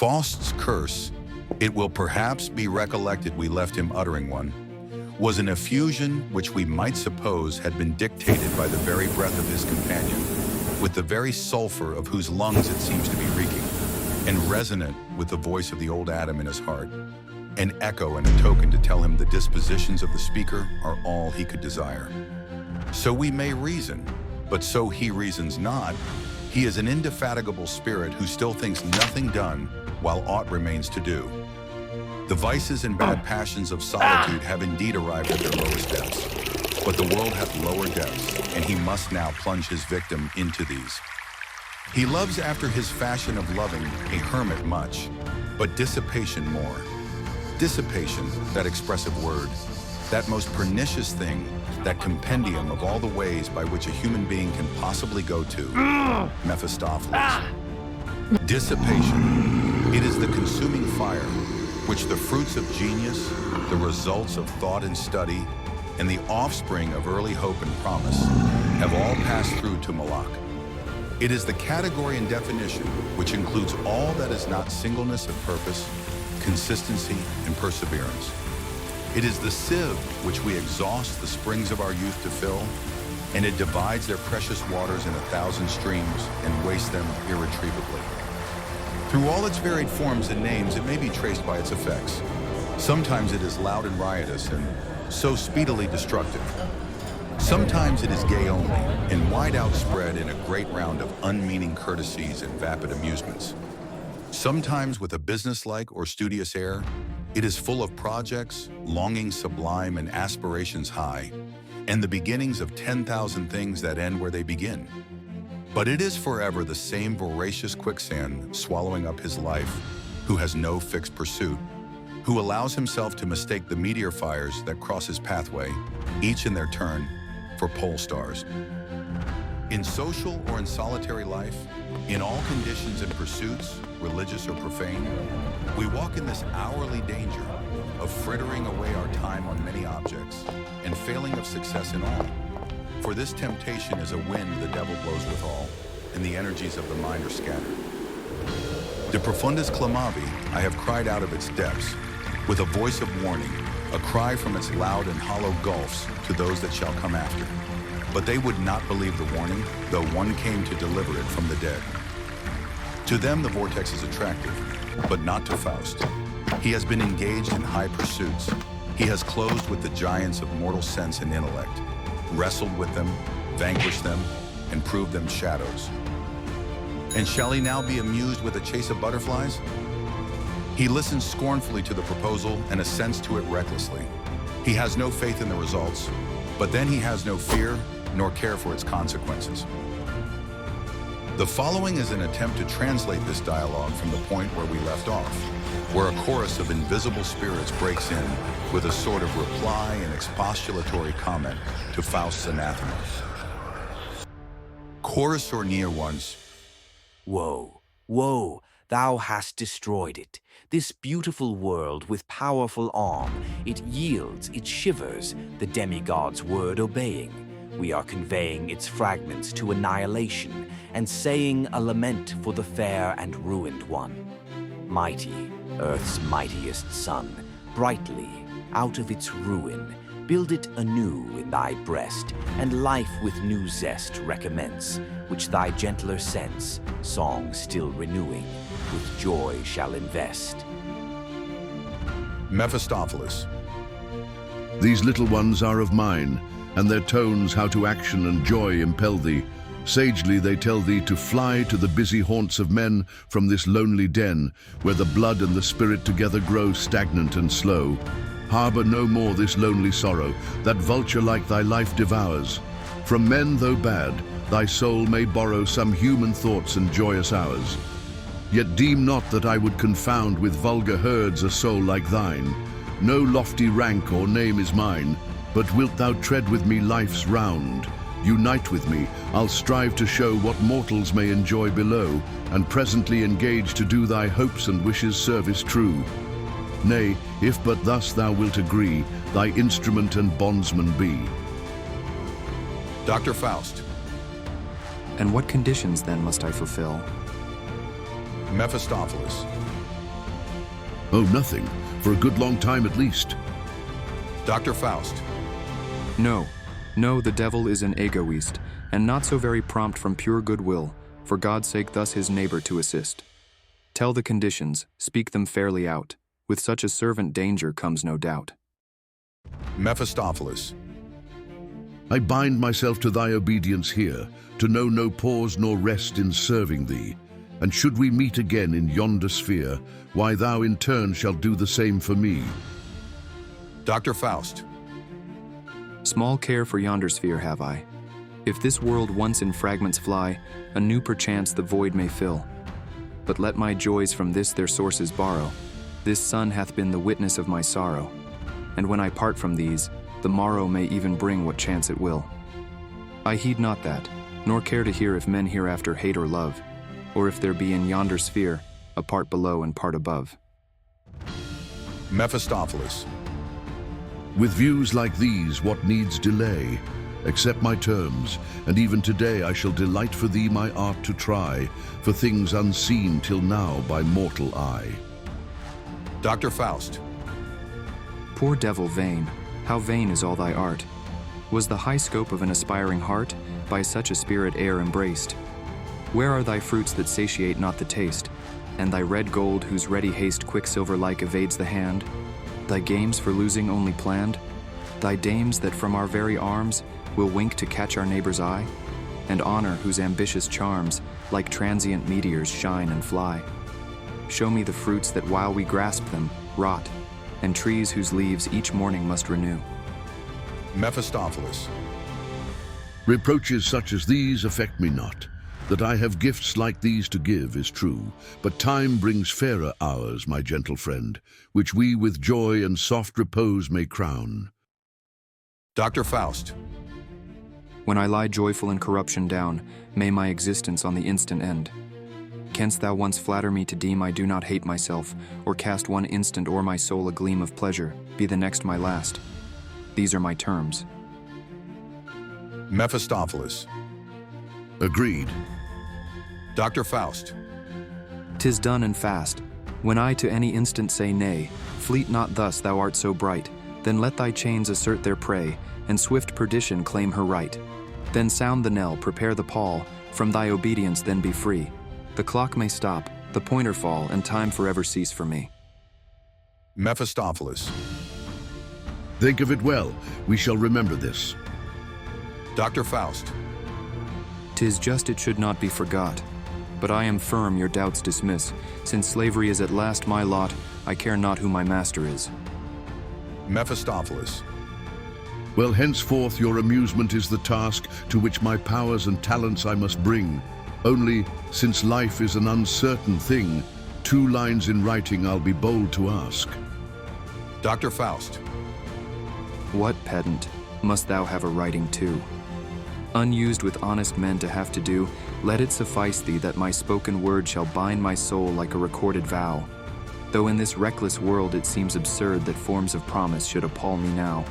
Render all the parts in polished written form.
Faust's curse, it will perhaps be recollected we left him uttering one, was an effusion which we might suppose had been dictated by the very breath of his companion, with the very sulfur of whose lungs it seems to be reeking, and resonant with the voice of the old Adam in his heart, an echo and a token to tell him the dispositions of the speaker are all he could desire. So we may reason, but so he reasons not. He is an indefatigable spirit who still thinks nothing done while aught remains to do. The vices and bad passions of solitude have indeed arrived at their lowest depths, but the world hath lower depths, and he must now plunge his victim into these. He loves after his fashion of loving a hermit much, but dissipation more. Dissipation, that expressive word, that most pernicious thing, that compendium of all the ways by which a human being can possibly go to, Mephistopheles. Dissipation, it is the consuming fire, which the fruits of genius, the results of thought and study, and the offspring of early hope and promise have all passed through to Moloch. It is the category and definition which includes all that is not singleness of purpose, consistency, and perseverance. It is the sieve which we exhaust the springs of our youth to fill, and it divides their precious waters in 1,000 streams and wastes them irretrievably. Through all its varied forms and names, it may be traced by its effects. Sometimes it is loud and riotous and so speedily destructive. Sometimes it is gay only and wide outspread in a great round of unmeaning courtesies and vapid amusements. Sometimes with a businesslike or studious air, it is full of projects, longings sublime and aspirations high, and the beginnings of 10,000 things that end where they begin. But it is forever the same voracious quicksand swallowing up his life, who has no fixed pursuit, who allows himself to mistake the meteor fires that cross his pathway, each in their turn, for pole stars. In social or in solitary life, in all conditions and pursuits, religious or profane, we walk in this hourly danger of frittering away our time on many objects and failing of success in all. For this temptation is a wind the devil blows withal, and the energies of the mind are scattered. De profundis clamavi, I have cried out of its depths, with a voice of warning, a cry from its loud and hollow gulfs to those that shall come after. But they would not believe the warning, though one came to deliver it from the dead. To them the vortex is attractive, but not to Faust. He has been engaged in high pursuits. He has closed with the giants of mortal sense and intellect, wrestled with them, vanquished them, and proved them shadows. And shall he now be amused with a chase of butterflies? He listens scornfully to the proposal and assents to it recklessly. He has no faith in the results, but then he has no fear nor care for its consequences. The following is an attempt to translate this dialogue from the point where we left off, where a chorus of invisible spirits breaks in with a sort of reply and expostulatory comment to Faust's anathema. Chorus or near ones. Woe, woe, thou hast destroyed it. This beautiful world with powerful arm, it yields, it shivers, the demigod's word obeying. We are conveying its fragments to annihilation and saying a lament for the fair and ruined one. Mighty, earth's mightiest sun, brightly, out of its ruin, build it anew in thy breast, and life with new zest recommence, which thy gentler sense, song still renewing, with joy shall invest. Mephistopheles. These little ones are of mine, and their tones how to action and joy impel thee. Sagely they tell thee to fly to the busy haunts of men from this lonely den, where the blood and the spirit together grow stagnant and slow. Harbour no more this lonely sorrow, that vulture-like thy life devours. From men, though bad, thy soul may borrow some human thoughts and joyous hours. Yet deem not that I would confound with vulgar herds a soul like thine. No lofty rank or name is mine, but wilt thou tread with me life's round? Unite with me, I'll strive to show what mortals may enjoy below, and presently engage to do thy hopes and wishes service true. Nay, if but thus thou wilt agree, thy instrument and bondsman be. Dr. Faust. And what conditions then must I fulfill? Mephistopheles. Oh, nothing. For a good long time at least. Dr. Faust. No, no, the devil is an egoist, and not so very prompt from pure goodwill, for God's sake thus his neighbor to assist. Tell the conditions, speak them fairly out. With such a servant danger comes no doubt. Mephistopheles. I bind myself to thy obedience here, to know no pause nor rest in serving thee. And should we meet again in yonder sphere, why thou in turn shalt do the same for me. Dr. Faust. Small care for yonder sphere have I. If this world once in fragments fly, anew perchance the void may fill. But let my joys from this their sources borrow. This sun hath been the witness of my sorrow. And when I part from these, the morrow may even bring what chance it will. I heed not that, nor care to hear if men hereafter hate or love, or if there be in yonder sphere a part below and part above. Mephistopheles. With views like these, what needs delay? Accept my terms, and even today I shall delight for thee my art to try, for things unseen till now by mortal eye. Dr. Faust. Poor devil vain, how vain is all thy art? Was the high scope of an aspiring heart by such a spirit e'er embraced? Where are thy fruits that satiate not the taste, and thy red gold whose ready haste quicksilver-like evades the hand? Thy games for losing only planned? Thy dames that from our very arms will wink to catch our neighbor's eye? And honor whose ambitious charms like transient meteors shine and fly? Show me the fruits that while we grasp them, rot, and trees whose leaves each morning must renew. Mephistopheles. Reproaches such as these affect me not. That I have gifts like these to give is true, but time brings fairer hours, my gentle friend, which we with joy and soft repose may crown. Dr. Faust. When I lie joyful in corruption down, may my existence on the instant end. Canst thou once flatter me to deem I do not hate myself, or cast one instant o'er my soul a gleam of pleasure, be the next my last? These are my terms. Mephistopheles. Agreed. Dr. Faust. 'Tis done and fast. When I to any instant say nay, fleet not thus, thou art so bright. Then let thy chains assert their prey, and swift perdition claim her right. Then sound the knell, prepare the pall, from thy obedience then be free. The clock may stop, the pointer fall, and time forever cease for me. Mephistopheles. Think of it well. We shall remember this. Dr. Faust. 'Tis just it should not be forgot. But I am firm your doubts dismiss. Since slavery is at last my lot, I care not who my master is. Mephistopheles. Well, henceforth your amusement is the task to which my powers and talents I must bring. Only, since life is an uncertain thing, 2 lines in writing I'll be bold to ask. Dr. Faust. What, pedant, must thou have a writing too? Unused with honest men to have to do, let it suffice thee that my spoken word shall bind my soul like a recorded vow. Though in this reckless world it seems absurd that forms of promise should appall me now.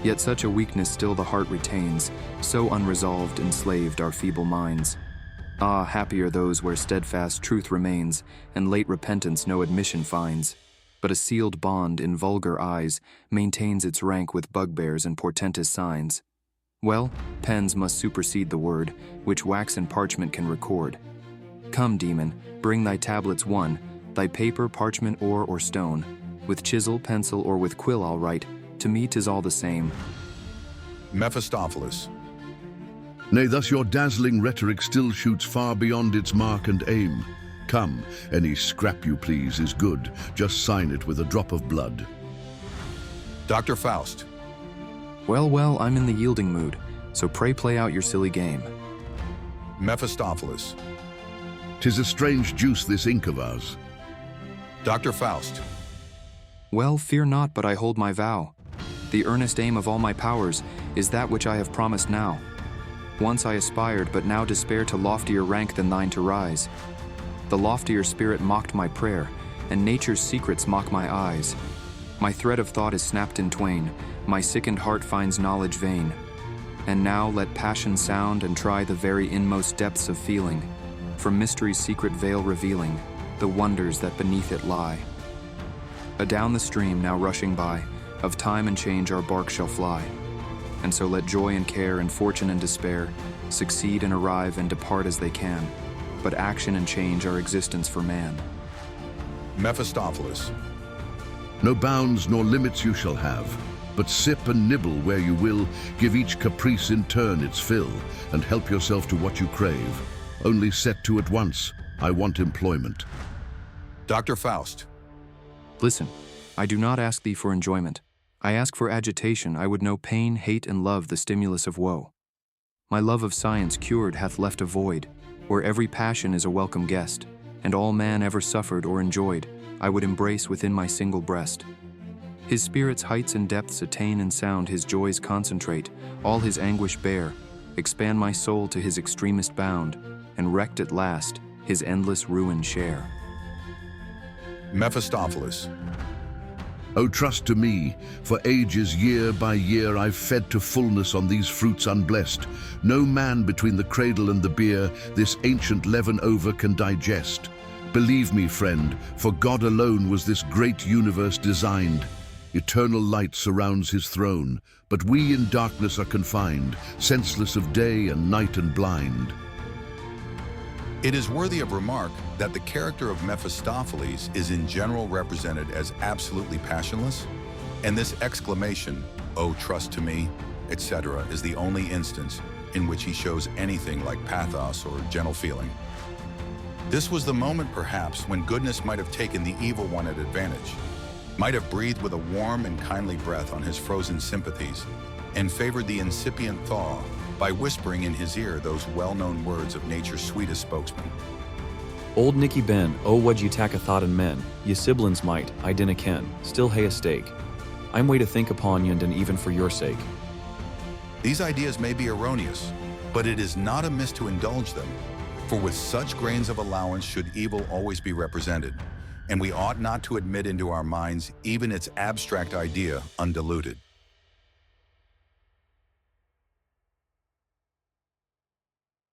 Yet such a weakness still the heart retains, so unresolved enslaved our feeble minds. Ah, happy are those where steadfast truth remains, and late repentance no admission finds. But a sealed bond in vulgar eyes maintains its rank with bugbears and portentous signs. Well, pens must supersede the word, which wax and parchment can record. Come, demon, bring thy tablets one, thy paper, parchment, ore, or stone. With chisel, pencil, or with quill I'll write, to me 'tis all the same. Mephistopheles. Nay, thus your dazzling rhetoric still shoots far beyond its mark and aim. Come, any scrap you please is good, just sign it with a drop of blood. Dr. Faust. Well, well, I'm in the yielding mood, so pray play out your silly game. Mephistopheles. 'Tis a strange juice, this ink of ours. Dr. Faust. Well, fear not, but I hold my vow. The earnest aim of all my powers is that which I have promised now. Once I aspired, but now despair to loftier rank than thine to rise. The loftier spirit mocked my prayer, and nature's secrets mock my eyes. My thread of thought is snapped in twain, my sickened heart finds knowledge vain. And now let passion sound and try the very inmost depths of feeling, from mystery's secret veil revealing the wonders that beneath it lie. Adown the stream now rushing by, of time and change our bark shall fly. And so let joy and care and fortune and despair succeed and arrive and depart as they can. But action and change are existence for man. Mephistopheles. No bounds nor limits you shall have, but sip and nibble where you will, give each caprice in turn its fill, and help yourself to what you crave. Only set to at once, I want employment. Dr. Faust. Listen, I do not ask thee for enjoyment. I ask for agitation. I would know pain, hate, and love, the stimulus of woe. My love of science cured hath left a void, where every passion is a welcome guest, and all man ever suffered or enjoyed, I would embrace within my single breast. His spirit's heights and depths attain and sound, his joys concentrate, all his anguish bear, expand my soul to his extremest bound, and wrecked at last, his endless ruin share. Mephistopheles. O trust to me, for ages, year by year, I've fed to fullness on these fruits unblessed. No man between the cradle and the bier this ancient leaven over can digest. Believe me, friend, for God alone was this great universe designed. Eternal light surrounds his throne, but we in darkness are confined, senseless of day and night and blind. It is worthy of remark that the character of Mephistopheles is in general represented as absolutely passionless, and this exclamation, "Oh, trust to me," etc., is the only instance in which he shows anything like pathos or gentle feeling. This was the moment, perhaps, when goodness might have taken the evil one at advantage, might have breathed with a warm and kindly breath on his frozen sympathies, and favored the incipient thaw by whispering in his ear those well-known words of nature's sweetest spokesman. Old Nicky Ben, oh wad ye tak a thought in men, ye siblings might, I dinna ken, still hae a stake. I'm way to think upon ye and even for your sake. These ideas may be erroneous, but it is not amiss to indulge them, for with such grains of allowance should evil always be represented, and we ought not to admit into our minds even its abstract idea undiluted.